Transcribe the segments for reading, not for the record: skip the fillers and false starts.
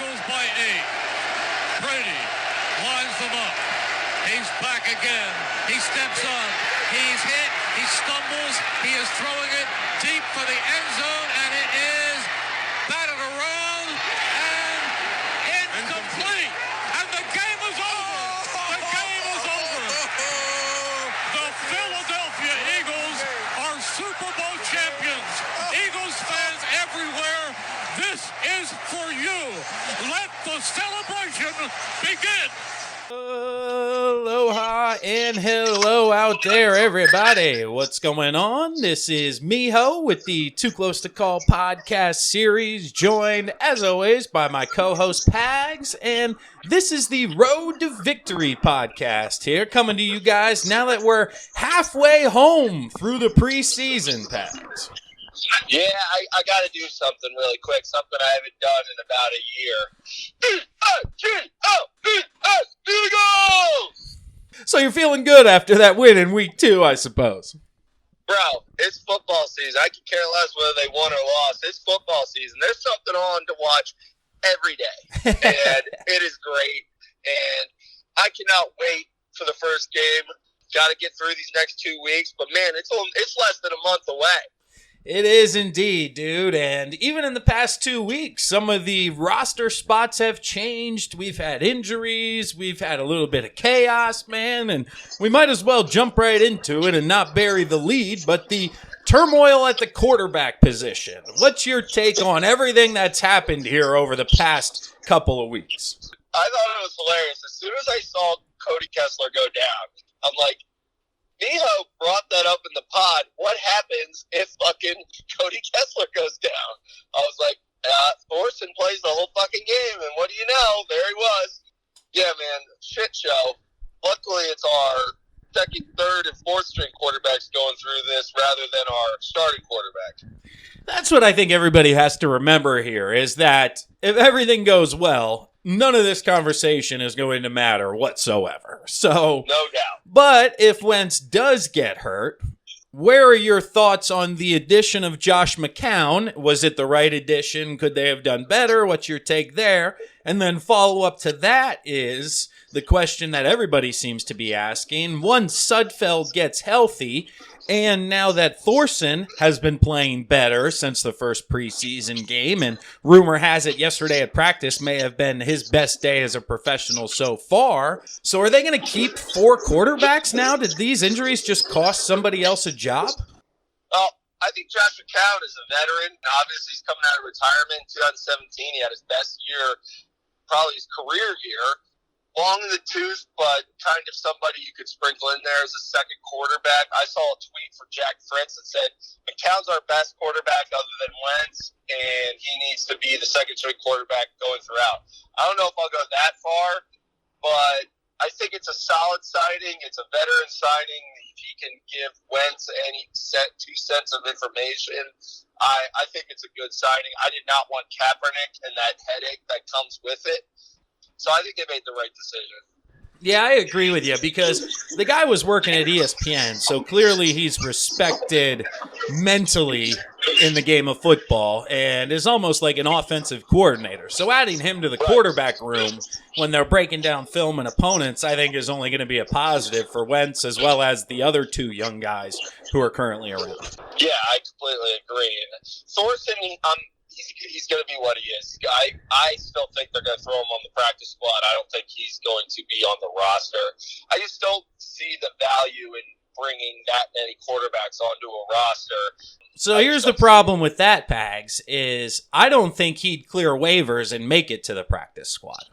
Eagles by 8. Brady lines them up. He's back again. He steps up. He's hit. He stumbles. He is throwing it deep for the end zone, and it is batted around and incomplete. And the game is over. The game is over. The Philadelphia Eagles are Super Bowl champions. Eagles fans everywhere, this is for you. Let the celebration begin. Aloha and hello out there, everybody. What's going on? This is Miho with the Too Close to Call podcast series, joined, as always, by my co-host Pags, and this is the Road to Victory podcast here, coming to you guys now that we're halfway home through the preseason, Pags. Yeah, I got to do something really quick, something I haven't done in about a year. Eagles! So you're feeling good after that win in week 2, I suppose. Bro, it's football season. I can care less whether they won or lost. It's football season. There's something on to watch every day, and it is great. And I cannot wait for the first game. Got to get through these next 2 weeks, but man, it's less than a month away. It is indeed, dude, and even in the past 2 weeks, some of the roster spots have changed. We've had injuries, we've had a little bit of chaos, man, and we might as well jump right into it and not bury the lead, but the turmoil at the quarterback position. What's your take on everything that's happened here over the past couple of weeks? I thought it was hilarious. As soon as I saw Cody Kessler go down, I'm like, Miho brought that up in the pod. What happens if fucking Cody Kessler goes down? I was like, Thorson plays the whole fucking game, and what do you know? There he was. Yeah, man, shit show. Luckily, it's our second, third, and fourth string quarterbacks going through this rather than our starting quarterback. That's what I think everybody has to remember here, is that if everything goes well, none of this conversation is going to matter whatsoever. So, no doubt. But if Wentz does get hurt, where are your thoughts on the addition of Josh McCown? Was it the right addition? Could they have done better? What's your take there? And then follow up to that is the question that everybody seems to be asking. Once Sudfeld gets healthy, and now that Thorson has been playing better since the first preseason game, and rumor has it yesterday at practice may have been his best day as a professional so far. So are they going to keep 4 quarterbacks now? Did these injuries just cost somebody else a job? Well, I think Josh McCown is a veteran. Obviously, he's coming out of retirement in 2017. He had his best year, probably his career year. Long in the tooth, but kind of somebody you could sprinkle in there as a second quarterback. I saw a tweet from Jack Fritz that said, McCown's our best quarterback other than Wentz, and he needs to be the second string quarterback going throughout. I don't know if I'll go that far, but I think it's a solid signing. It's a veteran signing. If he can give Wentz any 2 cents of information, I think it's a good signing. I did not want Kaepernick and that headache that comes with it. So I think they made the right decision. Yeah, I agree with you because the guy was working at ESPN, so clearly he's respected mentally in the game of football and is almost like an offensive coordinator. So adding him to the quarterback room when they're breaking down film and opponents, I think is only going to be a positive for Wentz as well as the other 2 young guys who are currently around. Yeah, I completely agree. And Thorson, he's going to be what he is. I still think they're going to throw him on the practice squad. I don't think he's going to be on the roster. I just don't see the value in bringing that many quarterbacks onto a roster. So here's the problem with that, Pags, is I don't think he'd clear waivers and make it to the practice squad.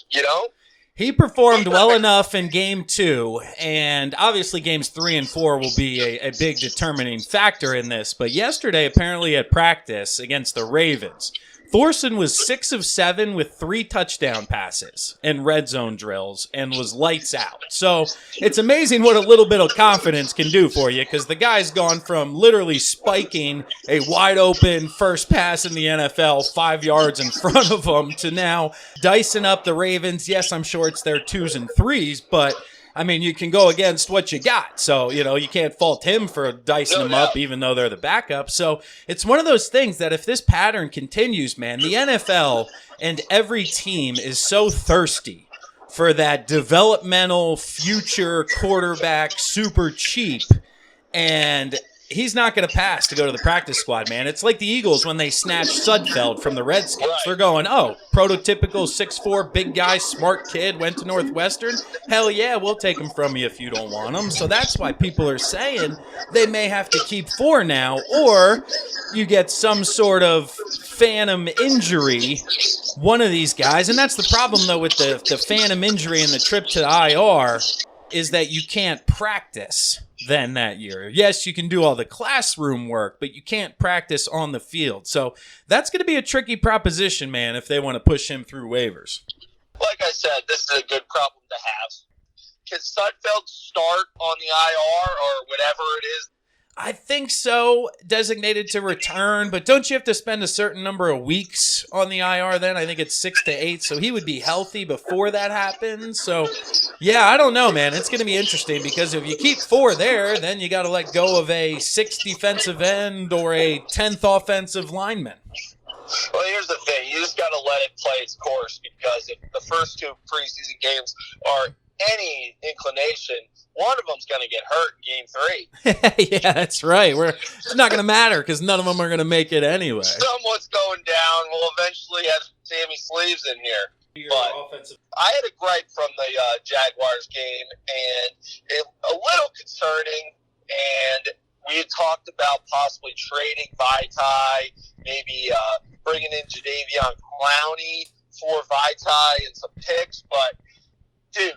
You know? He performed well enough in Game 2, and obviously Games 3 and 4 will be a big determining factor in this. But yesterday, apparently at practice against the Ravens, Thorson was 6 of 7 with 3 touchdown passes and red zone drills and was lights out. So it's amazing what a little bit of confidence can do for you because the guy's gone from literally spiking a wide open first pass in the NFL 5 yards in front of him to now dicing up the Ravens. Yes, I'm sure it's their 2s and 3s, but I mean, you can go against what you got. So, you can't fault him for dicing them up, even though they're the backup. So it's one of those things that if this pattern continues, man, the NFL and every team is so thirsty for that developmental future quarterback, super cheap, and he's not going to pass to go to the practice squad, man. It's like the Eagles when they snatched Sudfeld from the Redskins. They're going, oh, prototypical 6'4", big guy, smart kid, went to Northwestern. Hell yeah, we'll take him from you if you don't want him. So that's why people are saying they may have to keep 4 now, or you get some sort of phantom injury, one of these guys. And that's the problem, though, with the phantom injury and the trip to the IR, is that you can't practice then that year. Yes, you can do all the classroom work, but you can't practice on the field. So that's going to be a tricky proposition, man, if they want to push him through waivers. Like I said, this is a good problem to have. Can Sudfeld start on the IR or whatever it is? I think so, designated to return, but don't you have to spend a certain number of weeks on the IR then? I think it's 6 to 8, so he would be healthy before that happens. So, yeah, I don't know, man. It's going to be interesting because if you keep 4 there, then you got to let go of a 6th defensive end or a 10th offensive lineman. Well, here's the thing. You just got to let it play its course, because if the first 2 preseason games are any inclination, one of them's going to get hurt in game 3. Yeah, that's right. It's not going to matter because none of them are going to make it anyway. Someone's going down. We'll eventually have Sammy Sleeves in here. But I had a gripe from the Jaguars game, and a little concerning. And we had talked about possibly trading Vitae, maybe bringing in Jadeveon Clowney for Vitae and some picks. But, dude,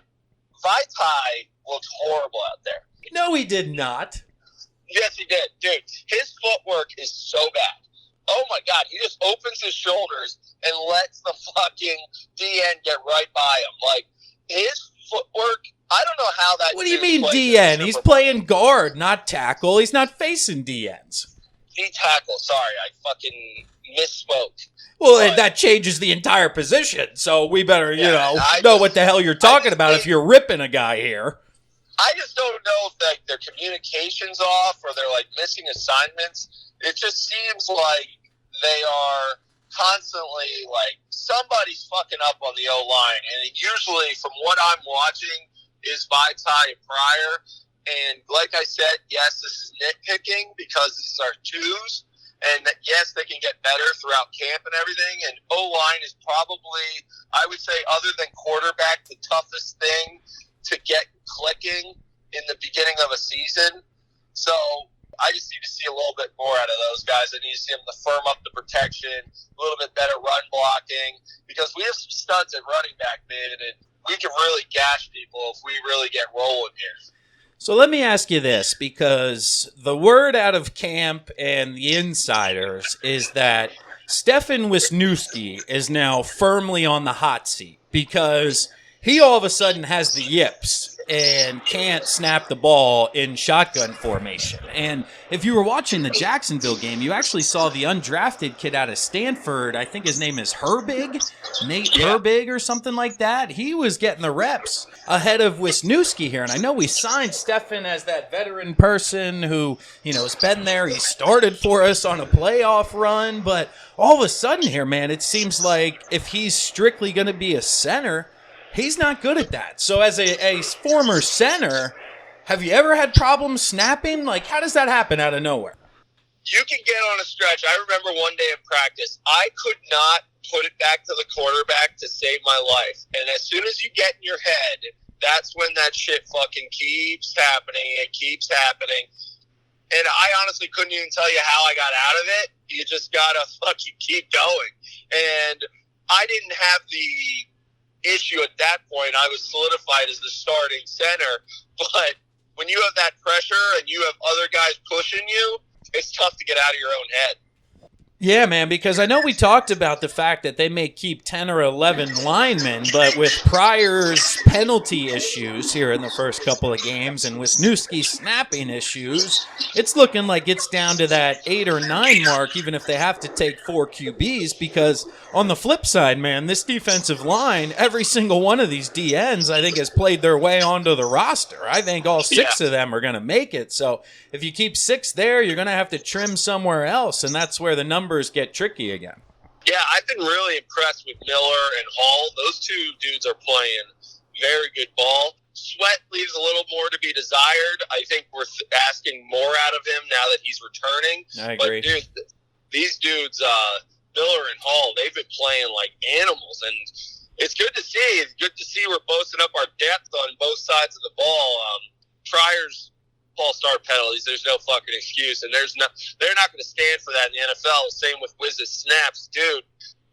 Vitae looked horrible out there. No, he did not. Yes, he did. Dude, his footwork is so bad. Oh, my God. He just opens his shoulders and lets the fucking DN get right by him. Like, his footwork, I don't know how that. What do you mean DN? He's playing guard, not tackle. He's not facing DNs. D-tackle. Sorry, I fucking misspoke. Well, that changes the entire position, so we better, know what the hell you're talking about if you're ripping a guy here. I just don't know if their communication's off or they're, missing assignments. It just seems like they are constantly, somebody's fucking up on the O-line. And it usually, from what I'm watching, is Vitae and Pryor. And like I said, yes, this is nitpicking because these are 2s. And yes, they can get better throughout camp and everything. And O-line is probably, I would say, other than quarterback, the toughest thing to get clicking in the beginning of a season. So I just need to see a little bit more out of those guys. I need to see them to firm up the protection, a little bit better run blocking, because we have some studs at running back, man, and we can really gash people if we really get rolling here. So let me ask you this, because the word out of camp and the insiders is that Stefan Wisniewski is now firmly on the hot seat because he all of a sudden has the yips and can't snap the ball in shotgun formation. And if you were watching the Jacksonville game, you actually saw the undrafted kid out of Stanford. I think his name is Herbig, Nate Herbig or something like that. He was getting the reps ahead of Wisniewski here. And I know we signed Stefan as that veteran person who, has been there. He started for us on a playoff run. But all of a sudden here, man, it seems like if he's strictly going to be a center, he's not good at that. So as a former center, have you ever had problems snapping? How does that happen out of nowhere? You can get on a stretch. I remember one day in practice, I could not put it back to the quarterback to save my life. And as soon as you get in your head, that's when that shit fucking keeps happening. It keeps happening. And I honestly couldn't even tell you how I got out of it. You just got to fucking keep going. And I didn't have the issue at that point. I was solidified as the starting center. But when you have that pressure and you have other guys pushing you, it's tough to get out of your own head. Yeah, man, because I know we talked about the fact that they may keep 10 or 11 linemen, but with Pryor's penalty issues here in the first couple of games and Wisniewski's snapping issues, it's looking like it's down to that 8 or 9 mark, even if they have to take 4 QBs, because on the flip side, man, this defensive line, every single one of these DNs, I think, has played their way onto the roster. I think all 6 of them are going to make it. So if you keep 6 there, you're going to have to trim somewhere else, and that's where the numbers get tricky again. Yeah, I've been really impressed with Miller and Hall. Those two dudes are playing very good ball. Sweat leaves a little more to be desired. I think we're asking more out of him now that he's returning. I agree. But dude, these dudes, Miller and Hall, they've been playing like animals, and it's good to see. It's good to see we're boasting up our depth on both sides of the ball. Pryor's false start penalties, there's no fucking excuse, and they're not going to stand for that in the NFL. Same with Wiz's snaps. Dude,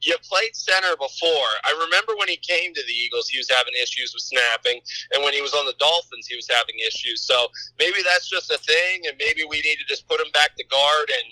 you played center before. I remember when he came to the Eagles, he was having issues with snapping, and when he was on the Dolphins, he was having issues. So maybe that's just a thing, and maybe we need to just put him back to guard and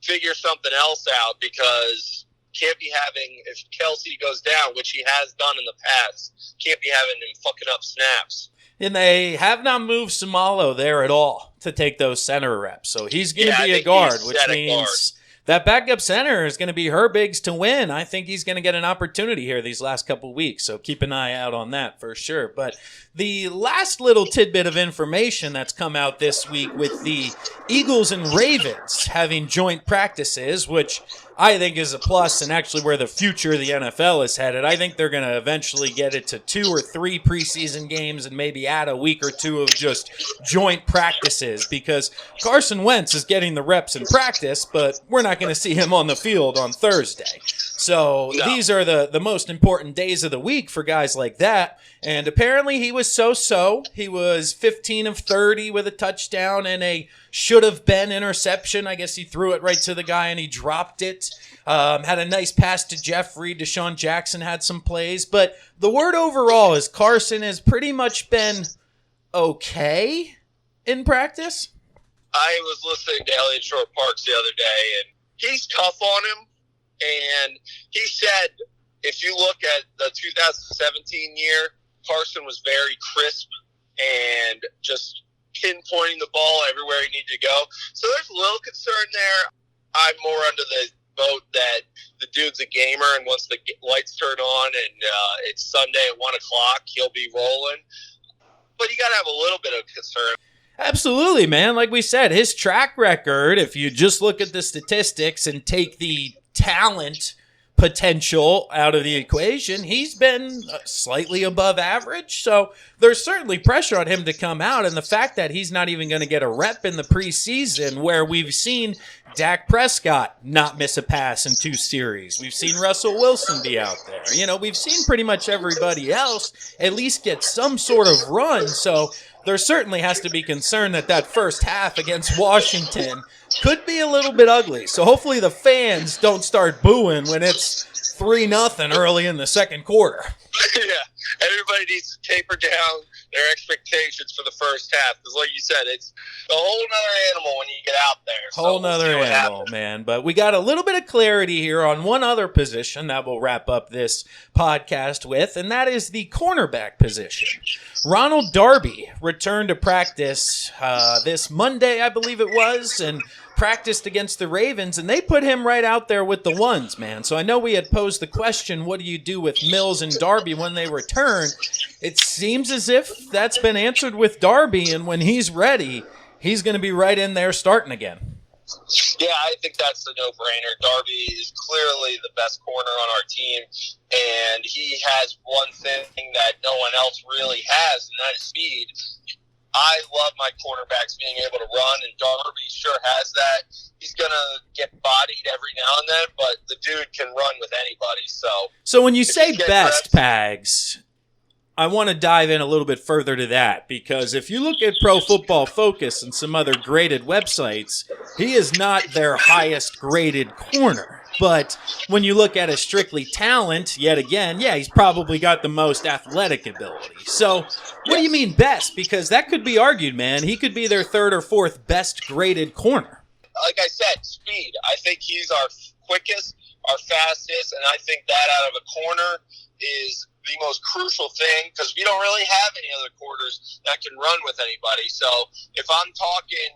figure something else out, because can't be having, if Kelsey goes down, which he has done in the past, can't be having him fucking up snaps. And they have not moved Samalo there at all to take those center reps. So he's going to be a guard, which means that backup center is going to be Herbigs to win. I think he's going to get an opportunity here these last couple weeks. So keep an eye out on that for sure. But the last little tidbit of information that's come out this week with the Eagles and Ravens having joint practices, which I think is a plus and actually where the future of the NFL is headed. I think they're going to eventually get it to 2 or 3 preseason games and maybe add a week or 2 of just joint practices, because Carson Wentz is getting the reps in practice, but we're not going to see him on the field on Thursday. So these are the most important days of the week for guys like that. And apparently he was so-so. He was 15 of 30 with a touchdown and a should-have-been interception. I guess he threw it right to the guy and he dropped it. Had a nice pass to Jeffrey. Deshaun Jackson had some plays. But the word overall is Carson has pretty much been okay in practice. I was listening to Elliott Short Parks the other day, and he's tough on him. And he said, if you look at the 2017 year, Carson was very crisp and just pinpointing the ball everywhere he needed to go. So there's a little concern there. I'm more under the boat that the dude's a gamer, and once the lights turn on and it's Sunday at 1 o'clock, he'll be rolling. But you got to have a little bit of concern. Absolutely, man. Like we said, his track record, if you just look at the statistics and take the talent potential out of the equation, he's been slightly above average. So there's certainly pressure on him to come out. And the fact that he's not even going to get a rep in the preseason, where we've seen Dak Prescott not miss a pass in 2 series. We've seen Russell Wilson be out there. You know, we've seen pretty much everybody else at least get some sort of run. So there certainly has to be concern that first half against Washington could be a little bit ugly. So hopefully the fans don't start booing when it's 3-0 early in the second quarter. Yeah, everybody needs to taper down their expectations for the first half, because like you said, it's a whole nother animal when you get out there. Whole nother animal, man. But we got a little bit of clarity here on one other position that we'll wrap up this podcast with, and that is the cornerback position. Ronald Darby returned to practice this Monday, I believe it was, and practiced against the Ravens, and they put him right out there with the ones, man. So I know we had posed the question, what do you do with Mills and Darby when they return? It seems as if that's been answered with Darby, and when he's ready, he's going to be right in there starting again. Yeah, I think that's a no-brainer. Darby is clearly the best corner on our team, and he has one thing that no one else really has, and that is speed. I love my cornerbacks being able to run, and Darby sure has that. He's going to get bodied every now and then, but the dude can run with anybody. So when you say best, Pags, I want to dive in a little bit further to that, because if you look at Pro Football Focus and some other graded websites, he is not their highest graded corner. But when you look at his strictly talent, yet again, yeah, he's probably got the most athletic ability. So what do you mean best? Because that could be argued, man. He could be their 3rd or 4th best graded corner. Like I said, speed. I think he's our quickest, our fastest, and I think that out of a corner is the most crucial thing because we don't really have any other corners that can run with anybody. So if I'm talking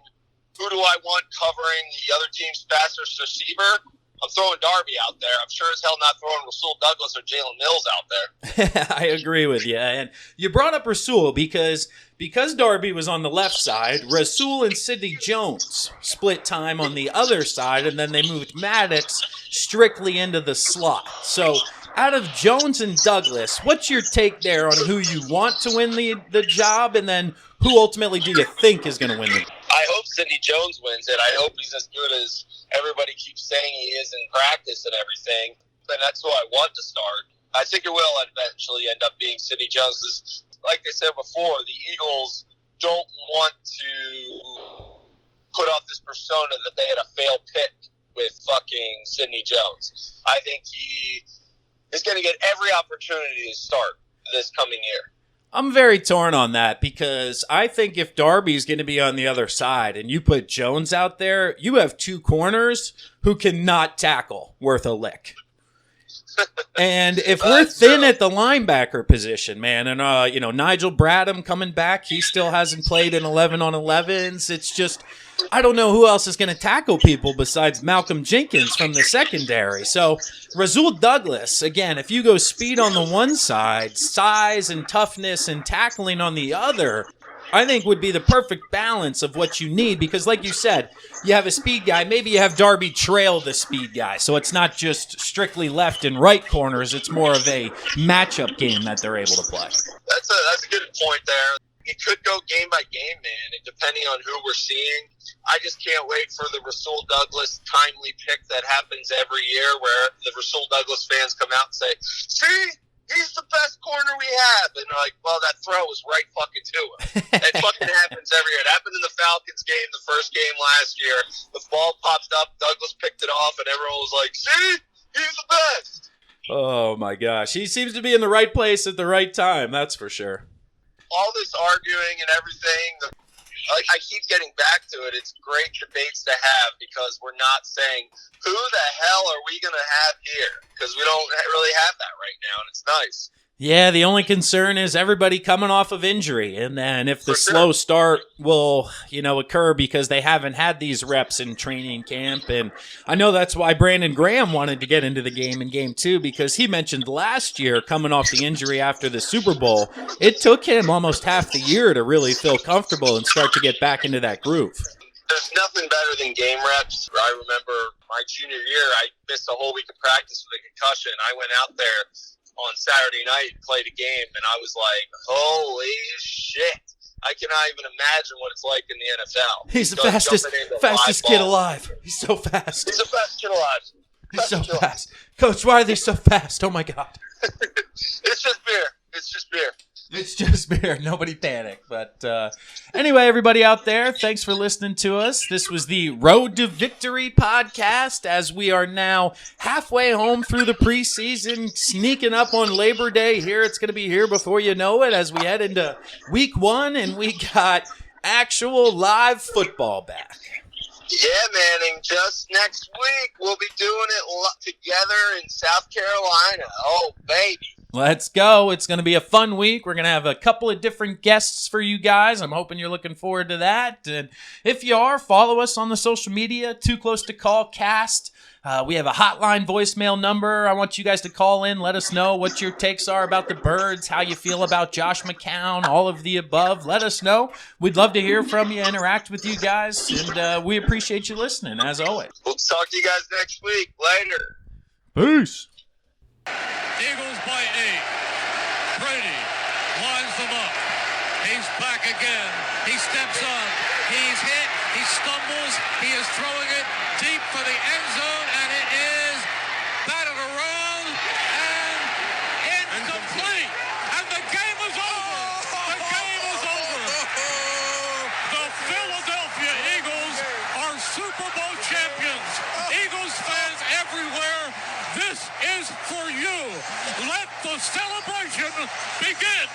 who do I want covering the other team's fastest receiver, I'm throwing Darby out there. I'm sure as hell not throwing Rasul Douglas or Jalen Mills out there. I agree with you. And you brought up Rasul because Darby was on the left side, Rasul and Sidney Jones split time on the other side, and then they moved Maddox strictly into the slot. So out of Jones and Douglas, what's your take there on who you want to win the job, and then who ultimately do you think is going to win the job? I hope Sidney Jones wins it. I hope he's as good as everybody keeps saying he is in practice and everything. And that's who I want to start. I think it will eventually end up being Sidney Jones. Like I said before, the Eagles don't want to put off this persona that they had a failed pick with fucking Sidney Jones. I think he is going to get every opportunity to start this coming year. I'm very torn on that because I think if Darby's going to be on the other side and you put Jones out there, you have two corners who cannot tackle worth a lick. And if we're thin at the linebacker position, man, and Nigel Bradham coming back, he still hasn't played in 11-on-11s. It's just, I don't know who else is going to tackle people besides Malcolm Jenkins from the secondary. So Rasul Douglas, again, if you go speed on the one side, size and toughness and tackling on the other, I think would be the perfect balance of what you need because, like you said, you have a speed guy. Maybe you have Darby trail the speed guy, so it's not just strictly left and right corners. It's more of a matchup game that they're able to play. That's a good point there. It could go game by game, man, and depending on who we're seeing. I just can't wait for the Rasul Douglas timely pick that happens every year where the Rasul Douglas fans come out and say, see? He's the best corner we have. And like, well, that throw was right fucking to him. It fucking happens every year. It happened in the Falcons game, the first game last year. The ball popped up, Douglas picked it off, and everyone was like, see? He's the best. Oh, my gosh. He seems to be in the right place at the right time, that's for sure. All this arguing and everything, I keep getting back to it. It's great debates to have because we're not saying, who the hell are we going to have here? Because we don't really have that right now, and it's nice. Yeah, the only concern is everybody coming off of injury, and then if the slow start will, occur because they haven't had these reps in training camp, and I know that's why Brandon Graham wanted to get into the game in Game 2 because he mentioned last year coming off the injury after the Super Bowl, it took him almost half the year to really feel comfortable and start to get back into that groove. There's nothing better than game reps. I remember my junior year, I missed a whole week of practice with a concussion. I went out there on Saturday night and played a game, and I was like, holy shit. I cannot even imagine what it's like in the NFL. He's the fastest kid alive. He's so fast. He's the fastest kid alive. He's so fast. Coach, why are they so fast? Oh, my God. It's just beer. It's just beer. It's just beer. Nobody panic. But anyway, everybody out there, thanks for listening to us. This was the Road to Victory podcast as we are now halfway home through the preseason, sneaking up on Labor Day here. It's going to be here before you know it as we head into week 1, and we got actual live football back. Yeah, man, and just next week we'll be doing it together in South Carolina. Oh, baby. Let's go. It's going to be a fun week. We're going to have a couple of different guests for you guys. I'm hoping you're looking forward to that. And if you are, follow us on the social media, Too Close to Call Cast. We have a hotline voicemail number. I want you guys to call in. Let us know what your takes are about the Birds, how you feel about Josh McCown, all of the above. Let us know. We'd love to hear from you, interact with you guys, and we appreciate you listening, as always. We'll talk to you guys next week. Later. Peace. Eagles by 8. Brady lines them up. He's back again. He steps on. He's hit. He stumbles. He is throwing it deep for the end zone, and it is batted around and incomplete. And the game is over. The game is over. The Philadelphia Eagles are Super Bowl champions. Eagles fans everywhere, this is for you. Let the celebration begin.